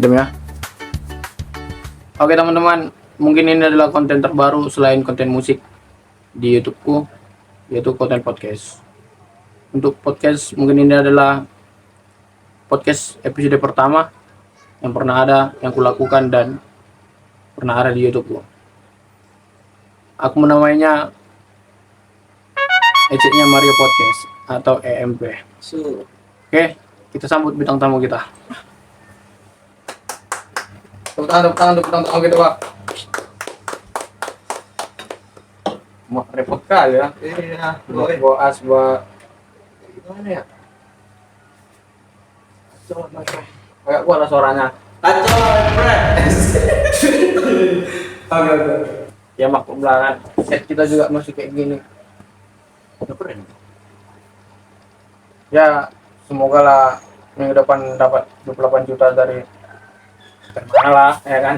random ya. Oke teman-teman, mungkin ini adalah konten terbaru selain konten musik di YouTubeku, yaitu konten podcast. Untuk podcast mungkin ini adalah podcast episode pertama yang pernah ada, yang kulakukan dan pernah ada di YouTubeku. Aku menamainya ejeknya Mario Podcast atau EMP. Oke, kita sambut bintang tamu kita. Tepuk tangan gitu Pak. Mau repot kali ya. Iya, Boas buat gimana ya? Coba kayak gua lah suaranya. kacau, Oke. Ya maklum lah kan. Set kita juga masih kayak gini. keren. Ya semoga lah minggu depan dapat 28 juta dari mana lah ya kan.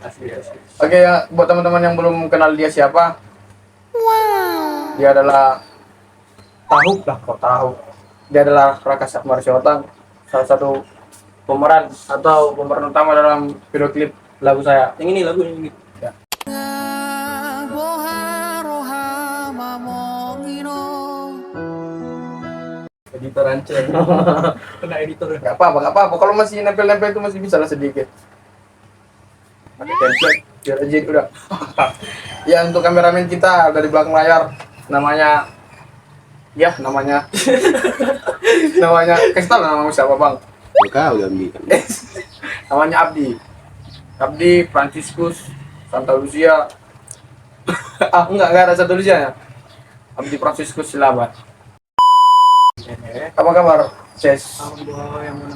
Asli. Oke ya, buat teman-teman yang belum kenal dia siapa, dia adalah tahu. Dia adalah Raka Sakmar Syotang, salah satu pemeran atau pemeran utama dalam video klip lagu saya. Yang ini lagu ini. Ya. Editor ancur. Kena editor. Gak apa-apa. Kalau masih nempel-nempel itu masih bisa lah sedikit. Pakai template, biar aja udah. Ya untuk kameramen kita dari belakang layar, namanya kasih tau lah nama siapa bang. Kau udah ambil. Namanya Abdi Franciscus Santa Lucia. Enggak ada Santa Lucia ya. Abdi Franciscus Silaban. Apa kabar Ces? Alhamdulillah yang mana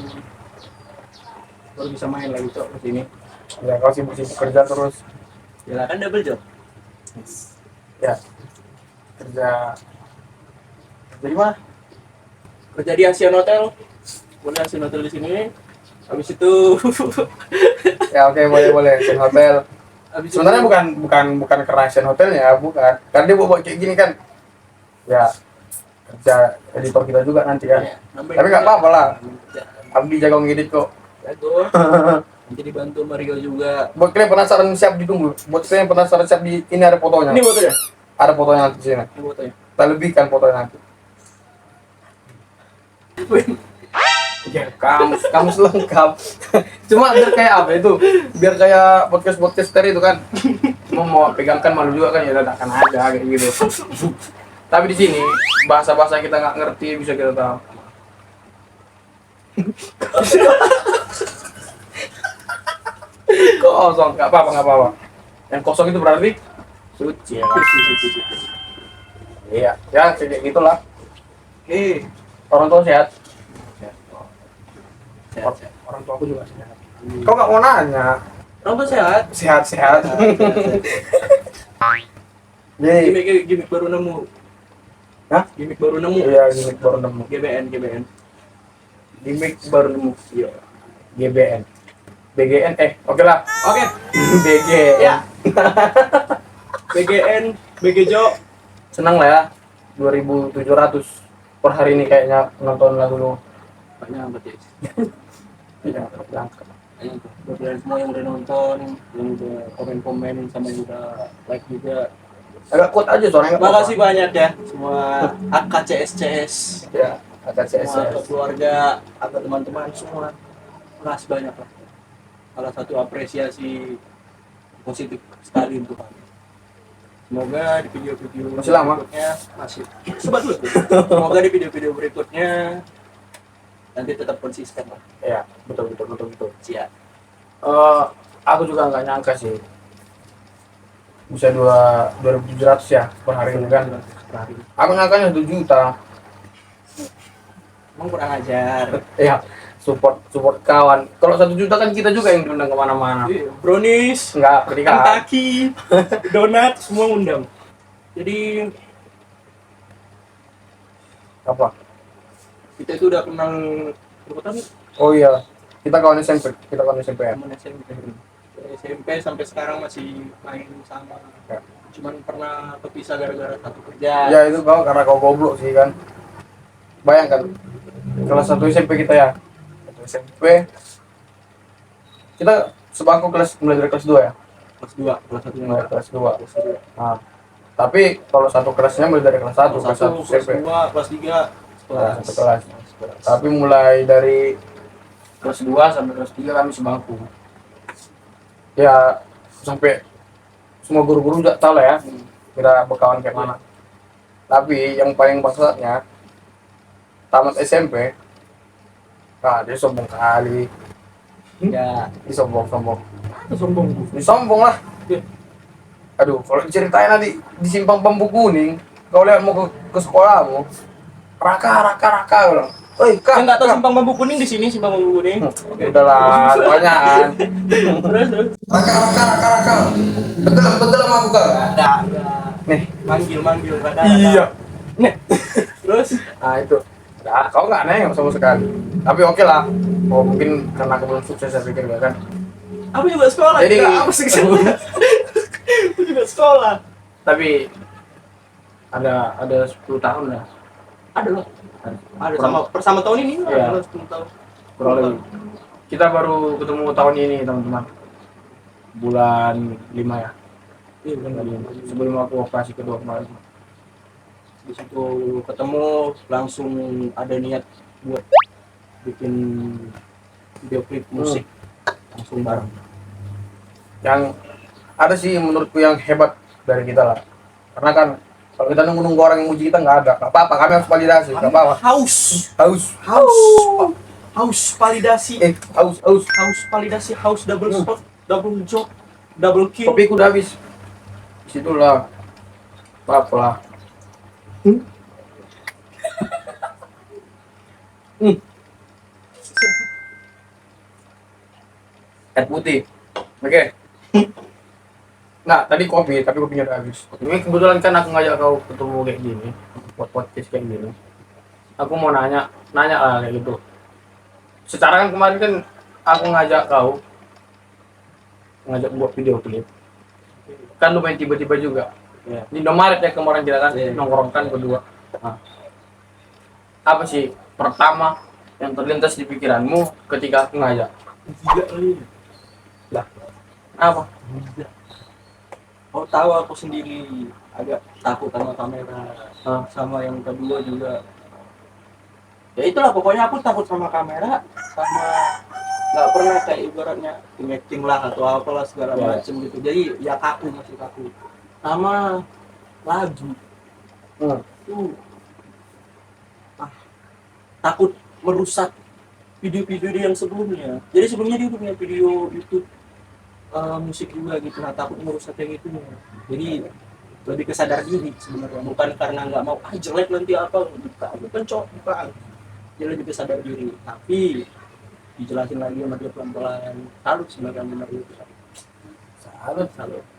baru bisa main lagi cok ke sini. Ya kau sibuk kerja terus. Ya kan double job. Ya kerja di mana? Kerja di Asian Hotel. Boleh Asian Hotel di sini. Habis itu Ya oke, boleh Asian Hotel. habis Sebenarnya itu, bukan karena Asian Hotelnya, bukan. Karena dia buat kayak gini kan. Ya kerja editor kita juga nanti kan. ya, nambahin Tapi nggak kerja. apa-apa lah. Abdi jago ngedit kok. Jago. Nanti dibantu Mario juga. Buat kalian penasaran siap ditunggu. Buat kalian penasaran siap di ini ada fotonya. Ini fotonya. Ada fotonya nanti di sini. Ini fotonya. Kita lebihkan fotonya nanti. Ya, kamus lengkap. Cuma biar kayak apa itu? Biar kayak podcaster itu kan. Mau pegangkan malu juga kan, ya udah akan ada kayak gitu. Tapi di sini bahasa-bahasa kita nggak ngerti bisa kita tahu. Kosong, nggak apa-apa. Yang kosong itu berarti suci ya. Iya, ya kayak gitulah. Orang tua sehat. Orang tua aku juga sehat. Kau nggak mau nanya? Orang tuh sehat. Sehat. Jadi, Gimik baru nemu. hah? Gimik baru nemu. Iya, gimmick baru nemu. GBN. Gimmick baru nemu. Iya. GBN. BGN, oke lah. Oke. BGN. Ya. BGN, BGJo. Senang lah ya. 2.700 per hari ini kayaknya nonton lagu lu. Banyak banget ya. Iya, berangkat. Banyak tuh. Buat kalian semua yang udah nonton, yang udah komen-komen sama yang udah like juga. Agak kuat aja soalnya. Terima kasih banyak ya semua AKCSCS, Ya, agak semua CSS. keluarga, atau teman-teman semua. Terima kasih banyak lah. Salah satu apresiasi positif sekali untuk kami. Semoga di video-video Masih lama? berikutnya masih sebat dulu. Semoga di video-video berikutnya nanti tetap konsisten lah. Iya, betul. Siap. Aku juga nggak nyangka sih. Bisa 2.700 ya per hari ini kan. Aku nyangkanya 1 juta. Emang kurang ajar. Iya, support kawan. Kalau 1 juta kan kita juga yang diundang kemana-mana. Brownies, Enggak, pernikahan. Kentucky, donat, semua undang. Jadi Apa? kita itu udah kenal berapa tahun? Oh iya, kita kawan SMP ya. Teman SMP. Dari SMP sampai sekarang masih main sama. Ya. Cuman pernah kepisah gara-gara satu kerja. Ya itu karena kau goblok sih kan. Bayangkan kelas 1 SMP kita ya. 1 SMP kita sebangku kelas mulai dari kelas 2 ya. Kelas 2, kelas 1 yang Mulai kelas 2. kelas 2. Nah, tapi kalau satu kelasnya mulai dari kelas 1, kelas 1 kelas SMP. 2, kelas 3 Kelas satu kelas. Tapi mulai dari kelas 2 sampai kelas 3 kami sebangku. Ya sampai semua guru-guru udah tahu lah ya kita berkawan kayak mana. Tapi yang paling maksudnya tamat SMP, nah dia sombong kali. Ya, Dia sombong. sombong. Dia sombong lah. Aduh, kalau diceritain nanti di simpang bambu kuning, kau lihat mau ke sekolahmu, raka bilang. Oi, Kak. Enggak tahu Kak." simpang bambu kuning di sini, simpang bambu kuning. Oke. Udahlah, kebanyakan. Terus. Raka. Betul sama aku Kak. Ada. Nih, Manggil, rada. iya. Nih. Terus Nah itu. Nah, kau nggak nengok sama sekali. Tapi oke lah. Oh, mungkin karena aku belum sukses saya pikir kan. aku juga sekolah. Jadi- juga. Apa sih? Aku juga sekolah. Tapi ada 10 tahun lah. Ada loh. Ada sama tahun ini lah. Iya. Ada 10 tahun. Kurang lebih. Kita baru ketemu tahun ini teman-teman. Bulan 5 ya. Iya, benar. Sebelum aku operasi kedua kemarin. Di situ ketemu langsung ada niat buat bikin video klip musik langsung bareng. Yang ada sih menurutku yang hebat dari kita lah. Karena kan kalau kita nunggu orang yang muji kita nggak ada. Nggak apa-apa, kami harus validasi. Nggak apa-apa. Haus validasi. Haus. Validasi, haus double shot, double job, double kill. Kopiku udah habis. Disitulah. Apa lah. Air putih. Oke. Nah, tadi kopi, tapi kopinya udah habis. Ini kebetulan kan aku ngajak kau ketemu kayak gini, buat podcast kayak gini. Aku mau nanya lah kayak gitu. Secara kan kemarin kan aku ngajak kau buat video klip. Kan lumayan tiba-tiba juga. Ya. Di Indomaret ya kemarin kita kan Iya. nongkrong kan berdua. Nah, apa sih pertama yang terlintas di pikiranmu ketika aku ngajak? Gila kali. Lah, apa? Gila. Kau tahu aku sendiri agak takut sama kamera. Sama yang kedua juga. Ya itulah pokoknya aku takut sama kamera, sama nggak pernah kayak ibaratnya acting lah atau apalah segala Ya. macem gitu. Jadi ya masih kaku. Sama lagu tuh takut merusak video-video dia yang sebelumnya. Jadi sebelumnya dia punya video YouTube musik juga gitu. Nah takut merusak yang itu. Jadi lebih ke sadar diri sebenarnya, bukan karena nggak mau jelek nanti apa bukan bukan. Dia lebih ke sadar diri, tapi dijelasin lagi sama dia pelan-pelan. Salut sebenarnya benar itu. Salut.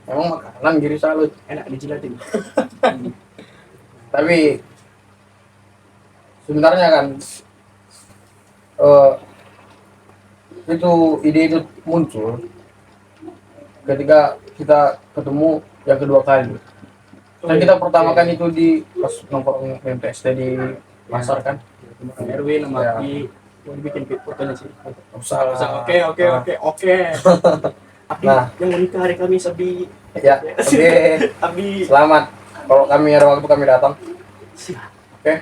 Emang makanan giri salut. Enak dijilatin. Tapi sebenarnya kan itu ide itu muncul ketika kita ketemu yang kedua kali. Dan kita pertama kan itu di pas nongkrong MTST di pasar kan. RW nama Ya. Abi mau bikin fotonya sih. Usah. Oke. Abi Nah. yang mau nikah hari Kamis Abi. Ya, oke. Abi. Selamat. Kalau kami ada waktu kami datang. Siap. Oke.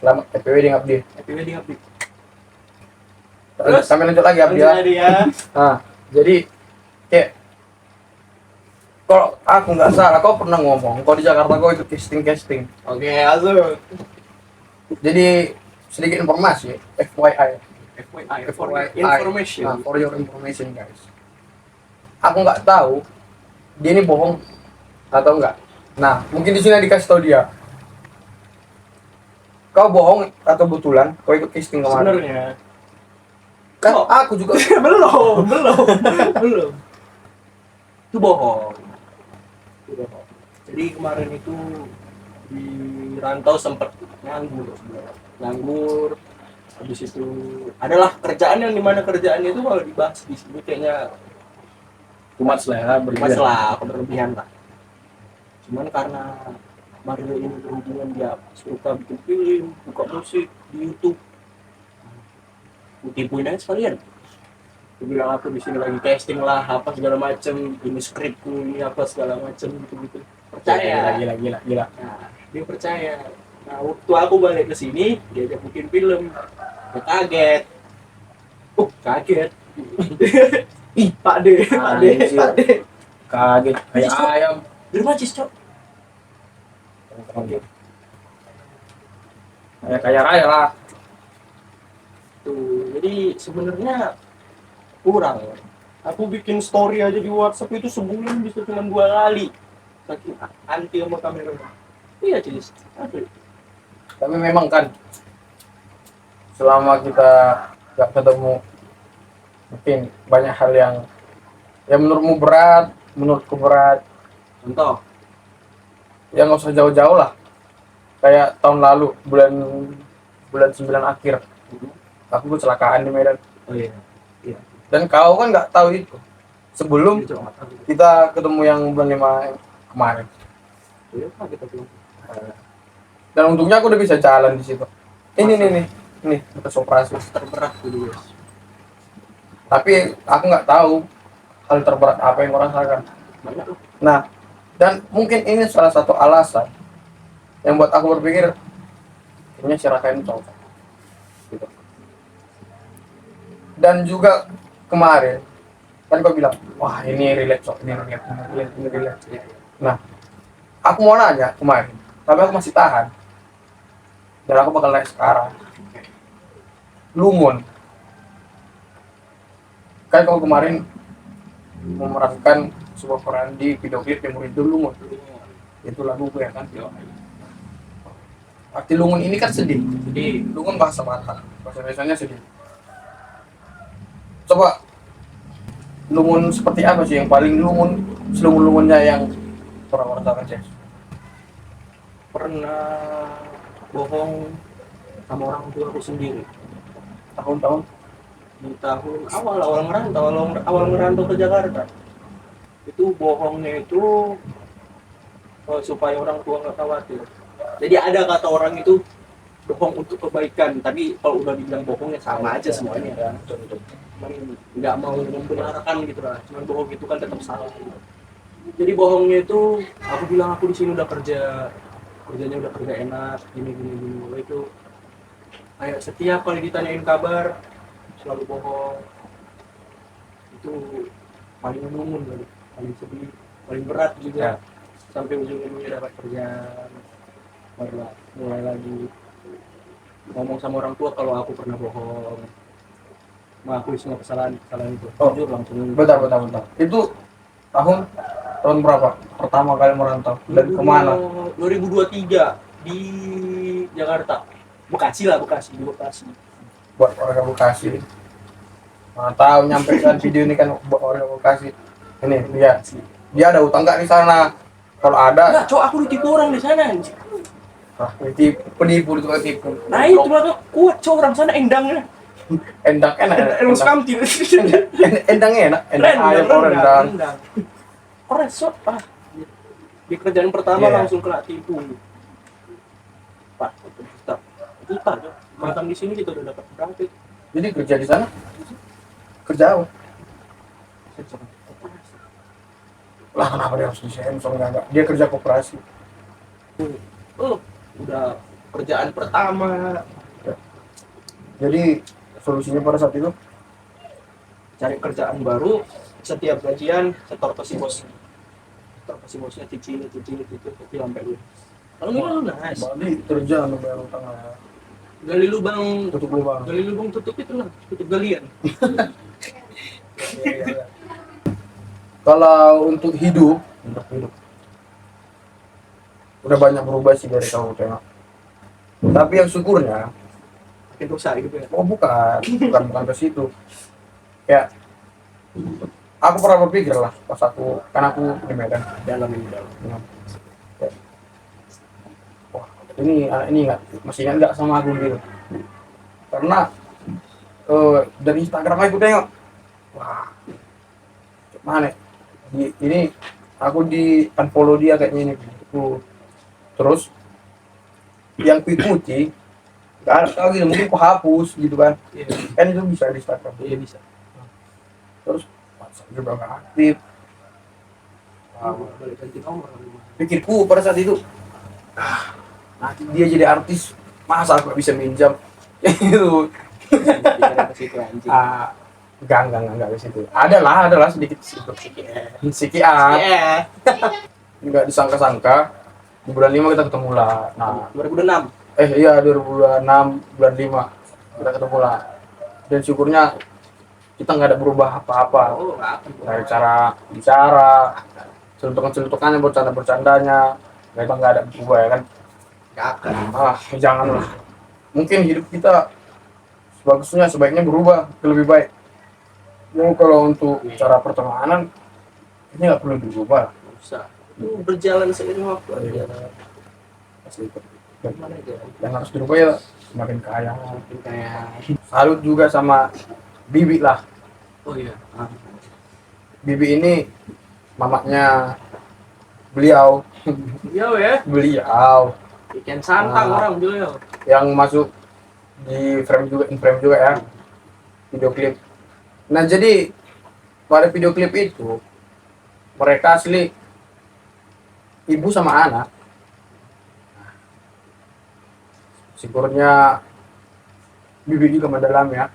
Selamat happy wedding Abdi. Happy wedding Abi. Terus kami lanjut lagi Abdi ya. Lanjut ya. Nah, jadi kayak kalau aku nggak salah, kau pernah ngomong kalau di Jakarta kau ikut casting. Oke, asuh. Jadi sedikit informasi, FYI. FYI, for information. Nah, for your information guys. Aku nggak tahu dia ini bohong atau enggak. Nah, mungkin di sini dikasih tahu dia. Kau bohong atau betulan kau ikut casting kemarin? Sebenarnya Kan Oh. aku juga belum. Itu bohong. Jadi kemarin itu di rantau sempat nganggur. Habis itu adalah kerjaan yang dimana kerjaan itu kalau dibahas di sini kayaknya kumat lah ya, masalah berlebihan lah. Cuman karena Mario ini berhubungan dia suka bikin film, buka musik di YouTube. Tipuin aja sekalian. Aku bilang aku di sini lagi casting lah, apa segala macem, ini skripku, ini apa segala macem gitu. Percaya. Gila. Nah, dia percaya. Nah, waktu aku balik ke sini, dia ajak bikin film. Dia kaget. Kaget. Ih, Pak D, Pak D, Anjir. Pak D. Kaget kayak Cis, Cok. ayam. Di rumah Cis, Cok. Kayak raya lah. Tuh, jadi sebenarnya kurang. Aku bikin story aja di WhatsApp itu sebulan bisa cuma 2 kali. Saking anti sama kamera. Iya, Cis. Aduh. Tapi memang kan selama kita gak ketemu mungkin banyak hal yang menurutmu berat, menurutku berat. Contoh, Ya nggak usah jauh-jauh lah. Kayak tahun lalu bulan 9 akhir aku kecelakaan di Medan. oh iya, iya. Dan kau kan nggak tahu itu sebelum Itu amat. kita ketemu yang bulan 5 kemarin. Iya, Pak, kita bilang. Dan untungnya aku udah bisa jalan di situ. Ini bekas operasi. Terberat dulu, guys. Tapi aku nggak tahu hal terberat apa yang orang rasakan. Banyak loh. Nah, dan mungkin ini salah satu alasan yang buat aku berpikir kayaknya si Raka ini cocok. Gitu. Dan juga kemarin kan kau bilang, wah ini relate, ini relate. Nah, aku mau nanya kemarin, tapi aku masih tahan. Dan aku bakal naik sekarang. Lumun. Kan kau kemarin memerankan sebuah peran di video klip yang murid dulu Lumun. Itu lagu gue ya kan. Arti lungun ini kan sedih. Jadi lungun bahasa Batak. Bahasa Indonesianya sedih. Coba lungun seperti apa sih yang paling lungun, selungun-lungunnya yang orang rasakan sih? Pernah bohong sama orang tua aku sendiri. Tahun-tahun Di tahun awal merantau ke Jakarta. Itu bohongnya itu supaya orang tua nggak khawatir. Jadi ada kata orang itu bohong untuk kebaikan, tapi kalau udah dibilang bohongnya sama aja semuanya kan. Cuman nggak mau membenarkan gitu lah. Cuman bohong itu kan tetap salah. Jadi bohongnya itu aku bilang aku di sini udah kerjanya udah kerja enak, gini. Itu kayak setiap kali ditanyain kabar selalu bohong. Itu paling lumun kali, paling sedih, paling berat juga. Sampai ujung-ujungnya dapat kerjaan, baru mulai lagi ngomong sama orang tua kalau aku pernah bohong, mengakui semua kesalahan itu. Jujur langsung. Bentar. Itu tahun berapa pertama kali merantau dan kemana? 2023 di Jakarta, Bekasi. Buat warga Bekasi. Nah, tahu nyampaikan video ini kan buat warga Bekasi. Ini dia ada utang nggak di sana? Kalau ada, Enggak, cowok aku ditipu orang di sana. penipu itu kan tipu. Nah itu lah kuat cowok orang sana endangnya. Endang enak. Endang sekamti. Endangnya enak ayam rendang. Orang sok di kerjaan pertama Iya. langsung kena tipu. Pak, kita makan di sini kita udah dapat berangkat. Jadi kerja di sana kerja apa? Lah kenapa dia harus di Samsung enggak? Dia kerja koperasi. Udah kerjaan pertama. Jadi solusinya pada saat itu Cari kerjaan baru, setiap gajian setor ke si bos. Setor ke si bosnya cicil tapi sampai lu. Kalau enggak lu nice. Bali kerja untuk bayar utang lah. Gali lubang Tutup itu lah, tutup galian. Iya. Kalau untuk hidup udah banyak berubah sih dari kamu tengok. Tapi yang syukurnya, Makin dosa gitu ya. oh bukan ke situ. Ya, aku pernah berpikir lah pas aku di Medan. Dalam ini dalam. Ya. Wah, ini nggak masih nggak sama aku gitu. Karena dari Instagram aku tengok, wah, mana? Ini aku di unfollow dia kayaknya ini. Terus yang ikuti nggak ada tahu gitu, mungkin aku hapus gitu kan. Iya, Kan itu bisa di Instagram. iya bisa. terus WhatsApp juga nggak aktif. Balik ganti nomor. Pikirku pada saat itu, nanti dia jadi artis, masa aku nggak bisa minjam? Itu Pikiran ke situ anjing. enggak ke situ. Adalah sedikit situ. Sikian. Iya. Nggak disangka-sangka di bulan 5 kita ketemu lah. Nah, 2006. iya 2006 bulan 5 kita ketemu lah. Dan syukurnya kita nggak ada berubah apa-apa. Oh, apa? Dari cara bicara, celutukan-celutukannya, bercanda-bercandanya, memang nggak ada berubah ya kan. Gak akan. Janganlah. Mungkin hidup kita sebaiknya berubah ke lebih baik. Kalau untuk cara pertemanan ini nggak perlu dirubah. Nggak usah. Itu berjalan seiring waktu aja. Asli. Gimana aja? Yang harus dirubah ya semakin kaya. Mungkin kayak Salut juga sama Bibi lah. oh iya. Bibi ini mamanya beliau Iya beliau Ikan santang orang beliau. yang masuk di frame juga, in frame juga ya, video klip. Nah jadi pada video klip itu mereka asli ibu sama anak. Syukurnya Bibi juga mendalam ya.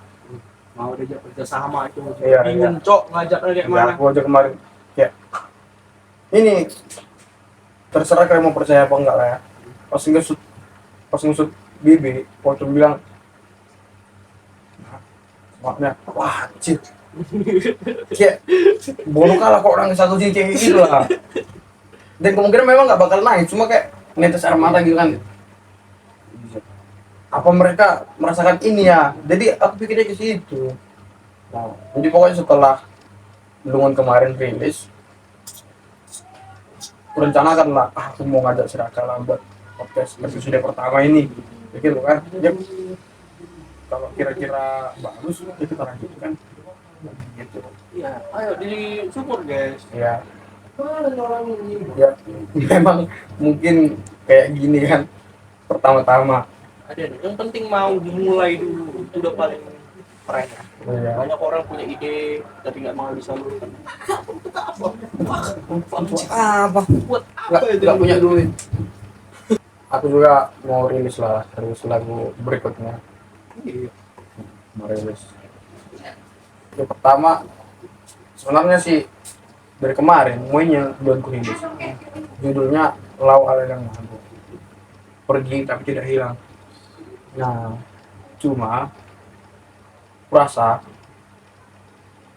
Mau diajak kerja sama itu. Iya, Bingung cok ngajaknya kayak Ya, mana? aku aja kemarin kayak ini terserah kalian mau percaya apa enggak lah ya. Pas ngusut Bibi, waktu bilang maafnya, wah anjir, kayak bodoh kalah kok orang satu sini kayak gitu lah. Dan kemungkinan memang nggak bakal naik, cuma kayak netes air mata gitu kan. Apa mereka merasakan ini ya? Jadi aku pikirnya ke situ. Nah, jadi pokoknya setelah Lungan kemarin rilis, kurencanakan lah, aku mau ngajak si Raka lah buat podcast episode pertama ini, begitu kan? Ya, kalau kira-kira bagus, ya kita lanjutkan. Gitu. Iya, ayo di support guys. Ya, ya, memang mungkin kayak gini kan, pertama-tama. Ada nih. Yang penting mau dimulai dulu itu udah paling keren. Ya. Banyak orang punya ide tapi nggak mau disalurkan. Apa? Buat apa itu? Nggak punya duit. Aku juga mau rilis lagu berikutnya. Iya. Mau rilis. Yang pertama sebenarnya sih dari kemarin muingnya belum rilis. Judulnya Lau Aladang Mago. Pergi tapi tidak hilang. Nah, cuma rasa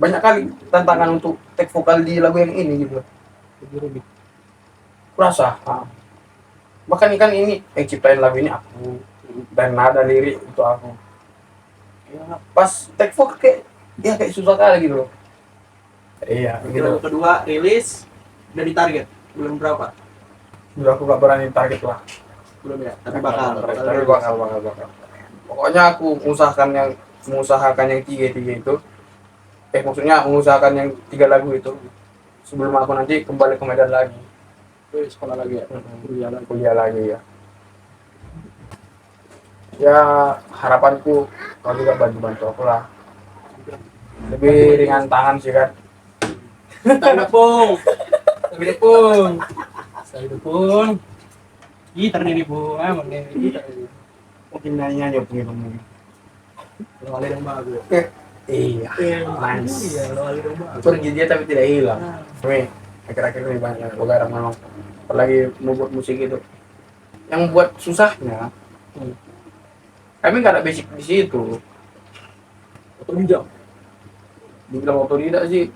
banyak kali tantangan untuk take vokal di lagu yang ini gitu. Rasa bahkan kan ini yang ciptain lagu ini aku, dan nada lirik itu aku. Ya, pas take vokal kayak susah kali gitu loh. Iya Lagu gitu. kedua rilis udah ditarget belum berapa? Udah aku gak berani target lah. Belum ya, tapi bakal. Tapi bakal. Pokoknya aku mengusahakan yang tiga itu. Maksudnya mengusahakan yang 3 lagu itu sebelum aku nanti kembali ke Medan lagi. Sekolah lagi ya. Kuliah lagi ya. Ya harapanku kau juga bantu aku lah. Lebih ringan tangan sih kan. Tapi dukung. Saya dukung. Gitar nih bu, emang nih gitar. Mungkin nanya aja pengen. Lo ada yang bagus. Iya. Nice. Iya, lo ada yang bagus. Pergi dia tapi tidak hilang. Nih, akhir-akhir ini banyak begarang memang. Apalagi mau buat musik itu. Yang buat susahnya, kami nggak ada basic di situ. Atau bijak. Dibilang otodidak sih,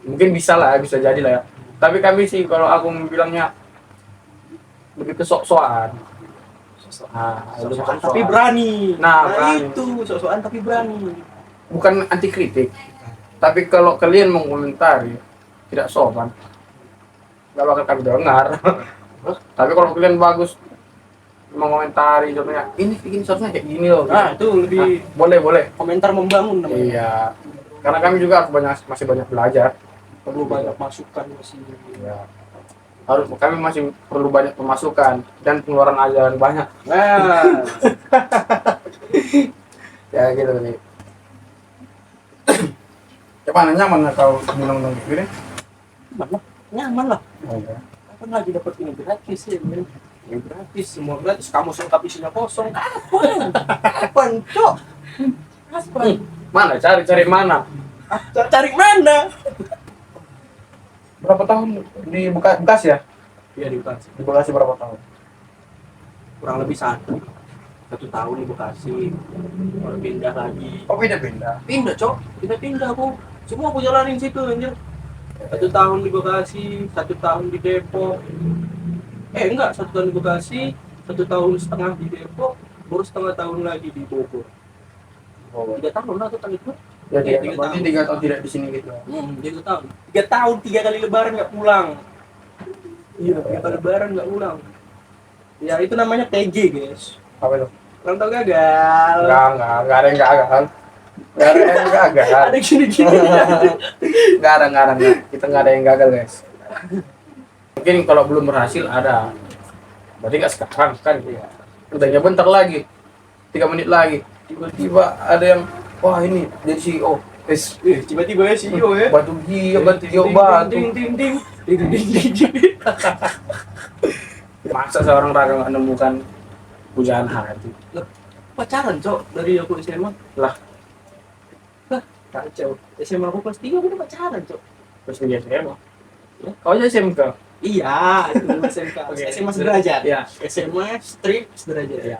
mungkin bisa lah, bisa jadi lah ya. Tapi kami sih kalau aku bilangnya lebih ke sok-sokan. Sok-sokan tapi berani. Nah, berani. Itu sok-sokan tapi berani. Bukan anti kritik, tapi kalau kalian mengomentari tidak sopan, nggak bakal kami dengar. Tapi kalau kalian bagus mengomentari, contohnya ini seharusnya kayak gini loh. Nah, itu lebih Boleh. komentar membangun namanya. Iya, karena kami juga masih banyak belajar. Perlu banyak masukan masih. Ya. Kami masih perlu banyak pemasukan dan pengeluaran ajaran banyak. Nah, Ya gitu nih. Gimana nyaman nggak kalau gunung-gunung gini? Mana? Nyaman lah. Oh, ya. Kapan lagi dapat ini gratis ya, men? Yang gratis, semua gratis. Kamu lengkap isinya kosong. Kapan? Kapan, Cok? Kapan? Mana? Cari mana? Cari mana? Berapa tahun di Bekasi ya? Iya di Bekasi. Di Bekasi berapa tahun? Kurang lebih satu tahun di Bekasi. Baru pindah lagi. Oh pindah-pindah. Pindah, Cok. Pindah aku. Semua aku jalanin situ, anjir. 1 tahun di Bekasi, 1 tahun di Depok. Enggak, 1 tahun di Bekasi, 1,5 tahun di Depok, baru setengah tahun lagi di Bogor. Oh. 3 tahun lah total itu. Ya, Iya, dia, 3 berarti tahun. 3 tahun tidak di sini gitu. 3 tahun. 3 tahun, 3 kali lebaran nggak pulang. Iya, 3 kali lebaran nggak pulang. Ya itu namanya TG, guys. Apa itu? Orang tau gagal. Enggak ada yang gagal. Enggak ada yang gagal. Ada gini-gini. Enggak ada. Kita enggak ada yang gagal, guys. Mungkin kalau belum berhasil ada. Berarti enggak sekarang kan ya. Udahnya bentar lagi. 3 menit lagi. Tiba-tiba ada yang wah ini jadi CEO. Guys, Tiba-tiba ya CEO ya. batu dia, batu. Ding ding ding ding ding ding. Masa seorang raga nggak menemukan pujaan hati? Pacaran, Cok, dari aku SMA. Lah, Kacau. SMA aku kelas 3 aku udah pacaran, Cok. terus dia SMA. Kau aja SMK. Iya, itu SMK. Oke. SMA sederajat. Iya. SMA strip sederajat. Iya.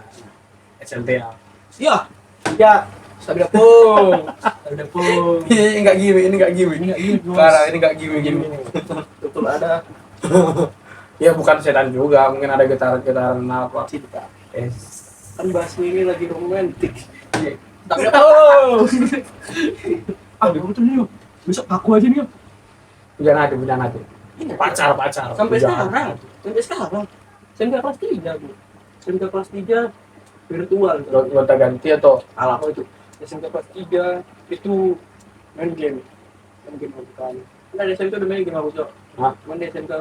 SMTA. Iya. Iya. Sabda pung. Sabda pung. Ini enggak gini, ini enggak gini. Ini nggak gini, Bos. Parah, ini enggak gini gini. Betul ada Ya bukan setan juga, mungkin ada getaran-getaran apa. cinta. Yes. Kan bahas ini lagi romantis. Iya. Sabda pung. Ah, betul nih. Besok aku aja nih. Pujaan hati. Iya. Pacar. Sampai Pujaan. sekarang. SMK kelas 3 aku. SMK kelas 3 virtual. Gonta ganti atau Alah, apa itu? SMK kelas 3 itu main game bukan. Nah, di SMK udah main game aku, Cok. Hah? Cuman di SMK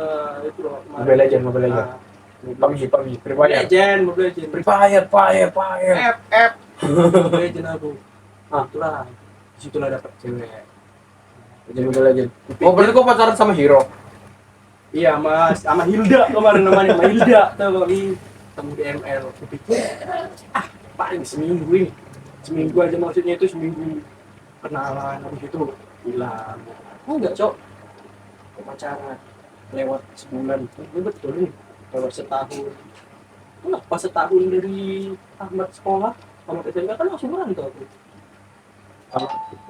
itu loh. Mobile Legend. Ah, PUBG, Free Fire. Mobile Legend. Free Fire. F. Mobile Legend aku. Ah. Itulah. Disitulah dapat cewek. Legend Mobile Legend. Oh berarti kau pacaran sama Hero? Iya, Mas. Sama Hilda kemarin namanya, sama Hilda. Tahu kali ketemu di ML. Kupikir, paling seminggu ini. Seminggu aja maksudnya itu seminggu kenalan habis itu hilang. Enggak, Cok. Pacaran lewat sebulan. Ini betul nih. Lewat setahun. Nah, pas setahun dari tamat sekolah, tamat SMK kan langsung merantau aku.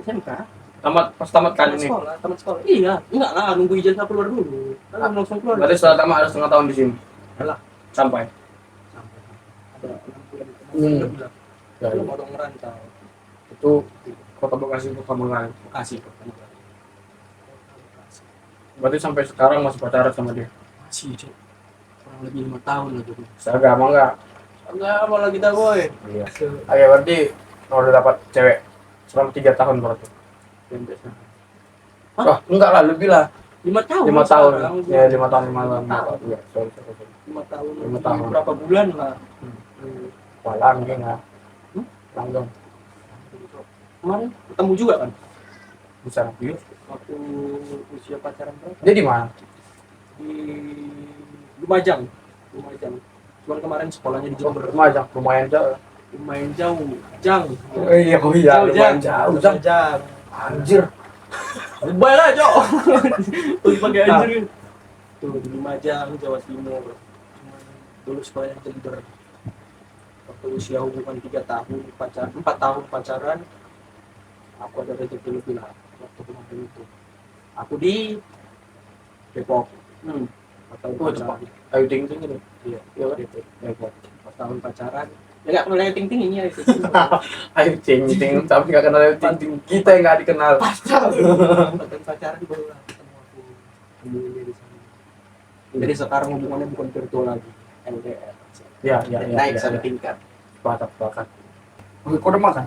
SMK. Pas tamat kali ini. Tamat sekolah. Iya, enggak lah, nunggu ijazah keluar dulu. Kan langsung keluar. Berarti setelah tamat ada setengah tahun di sini. Alah. Sampai. Ada 6 bulan. Hmm. Bulan. Ya, Belum mau merantau. itu kota Bekasi pertama kali. Bekasi. Berarti sampai sekarang masih pacaran sama dia. Masih, Cok. Kurang lebih 5 tahun lah tuh. Seagama enggak? Enggak, malah kita, boy. Iya. Oke, berarti kalau udah dapat cewek selama 3 tahun berarti. Hah? Wah, enggak lah, lebih lah. 5 tahun. 5 tahun. sekarang. Ya, 5 tahun. Iya, sorry. 5 tahun. 5 tahun. Berapa bulan lah. Wah, langgeng lah. Langgeng. Kemarin ketemu juga kan? Bisa. Waktu usia pacaran berapa? Dia di mana? Di Lumajang. Cuman kemarin sekolahnya di Jember. Lumajang, lumayan jauh. Lumayan jauh. Jang. Oh iya, lumayan jauh. Jang. Anjir. Lebay lah, Cok. Terus pakai anjir. Tuh di Lumajang, Jawa Timur. Cuman dulu sekolahnya di Jember. Waktu usia hubungan 3 tahun pacaran, 4 tahun pacaran, aku ada rezeki lebih lah waktu kemarin itu. Aku di Depok. Atau Depok. Ayo ting-ting itu. Iya, Iya kan? Depok. 4 tahun pacaran. Ya nggak kenal yang ting-ting ini ya itu. Ayo ting-ting, tapi nggak kenal ayo ting-ting. Kita yang nggak dikenal. 4 tahun pacaran baru lah ketemu aku. Ketemu dia di sana. Jadi sekarang hubungannya bukan virtual lagi, LDR. Ya, Naik satu tingkat. Sepakat. Oke, kau udah makan?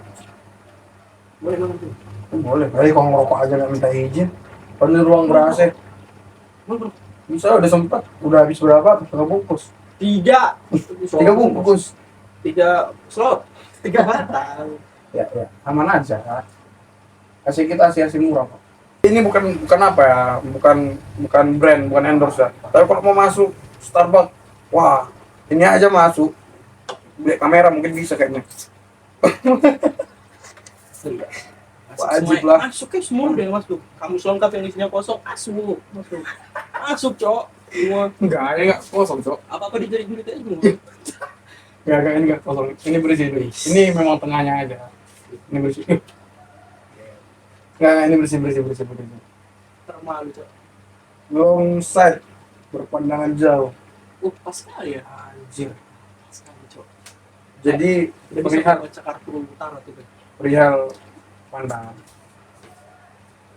Boleh banget tuh. Boleh. Berarti kalau ngerokok aja nggak minta izin. Kalau di ruang ber-AC. Boleh. Bisa udah sempat. Udah habis berapa? 3 bungkus. 3 bungkus. 3 slot. 3 batang. Ya. Aman aja. Kasih kita asih murah kok. Ini bukan apa ya, bukan brand, bukan endorse ya. Tapi kalau mau masuk Starbucks, wah, ini aja masuk. Beli kamera mungkin bisa kayaknya. Wajib lah. Masuk ke semua deh masuk. Kamu selengkap yang isinya kosong, masuk. Masuk, Cok. Semua. Enggak kosong, Cok. Apa-apa dijadi duit aja semua. Enggak, ini enggak kosong. Ini bersih nih. Ini memang tengahnya aja. Ini bersih. Enggak, ini bersih. Termalu, Cok. Long side, berpandangan jauh. Pas sekali ya. Anjir. Pas sekali, Cok. Jadi Udah bisa perihal baca kartu utara tuh, Bang. perihal pandangan.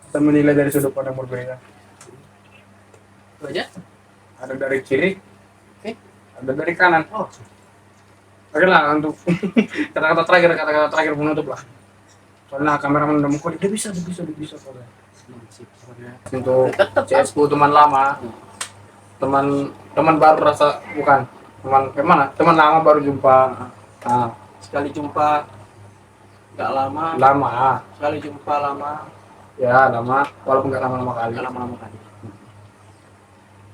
Kita menilai dari sudut pandang berbeda. Itu aja? Ada dari kiri, Oke. ada dari kanan. Oh, Oke lah untuk kata-kata terakhir menutup lah. Soalnya kameramen udah mukul, dia bisa soalnya. Untuk CS ku teman lama, teman baru rasa bukan teman gimana? Teman lama baru jumpa. Nah, sekali jumpa nggak lama, lama, sekali jumpa lama, ya lama, walaupun nggak lama-lama kali. nggak lama-lama kali.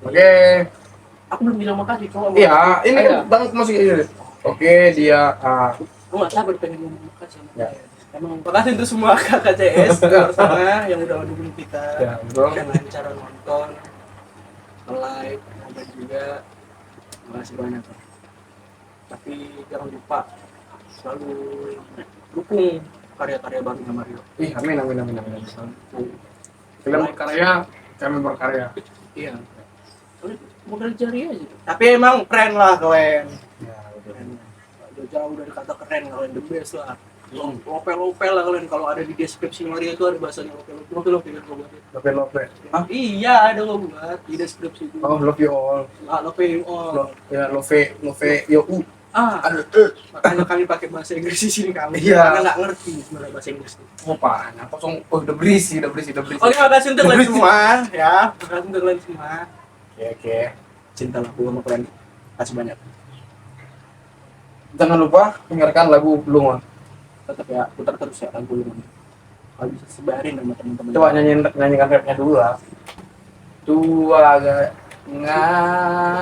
Oke, Aku belum bilang makasih, Cok. iya ini Ada. banget masih ini. Oke dia, Aku nggak sabar pengen ngomong makasih sama Ya. kalian. Emang makasih untuk semua kakak CS luar sana yang udah dukung kita ya betul. dengan cara nonton, like, komen juga. Makasih banyak, Pak. Tapi jangan lupa selalu dukung karya-karya barunya Mario. Ih, amin. Film berkarya, kami berkarya. Iya. Soalnya modal jari aja. Tapi emang keren lah kalian. Ya, betul. Keren. Udah jauh dari kata keren kalian, the best lah. Lopel lah kalian, kalau ada di deskripsi Mario itu ada bahasanya lopel. Lope. Hah? Iya, ada lo buat di deskripsi itu. Oh, love you all. Lopel all. Ya, love yo. Ada. Makanya kami pakai bahasa Inggris di sini kami. Iya. Karena nggak ngerti sebenarnya bahasa Inggris itu. Oh, panah. Kosong. Oh, udah berisi. Oke, makasih untuk kalian semua ya. Makasih untuk kalian semua. Oke. Cintalah gua sama kalian. Kasih banyak. Jangan lupa dengarkan lagu Blue Moon. Tetap ya, putar terus ya lagu ini. Kalau bisa sebarin sama teman-teman. Coba nyanyikan rapnya dulu lah. Tua ga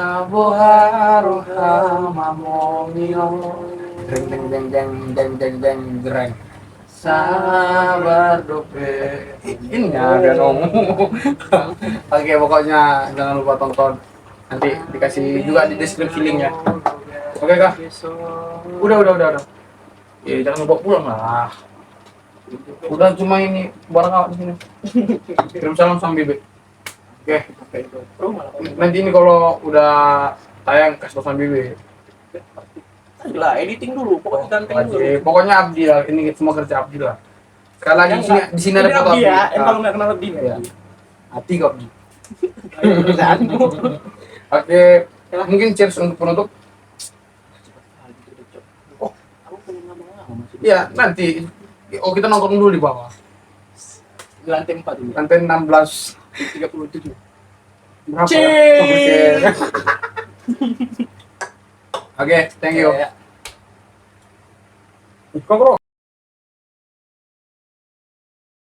ngaboharu hamamomio. Jeng jeng. Sabar dope. Ini ada ngomong. Oke, pokoknya jangan lupa tonton. Nanti dikasih juga di deskripsi linknya. Oke kah? Udah. Ya jangan lupa pulang lah. Udah cuma ini barang awak di sini. Kirim salam sama Bibi. Oke. Nanti ini kalau udah tayang kasih tau sama Bibi. Lah, editing dulu, pokoknya ganteng dulu. Oke, pokoknya Abdi lah. Ini semua kerja Abdi lah. Sekali lagi di sini ada foto Abdi. ya, emang nggak kenal Abdi Ya. Hati kok Abdi. Ayo, kerjaanmu. Oke, mungkin cheers untuk penutup. Oh, aku pengen ngomong-ngomong. Iya, nanti. Oh, kita nongkrong dulu di bawah. Di lantai 4 ini. Lantai 16. 37. Berapa? Cheers. Oke, thank you. Ya. Kok bro?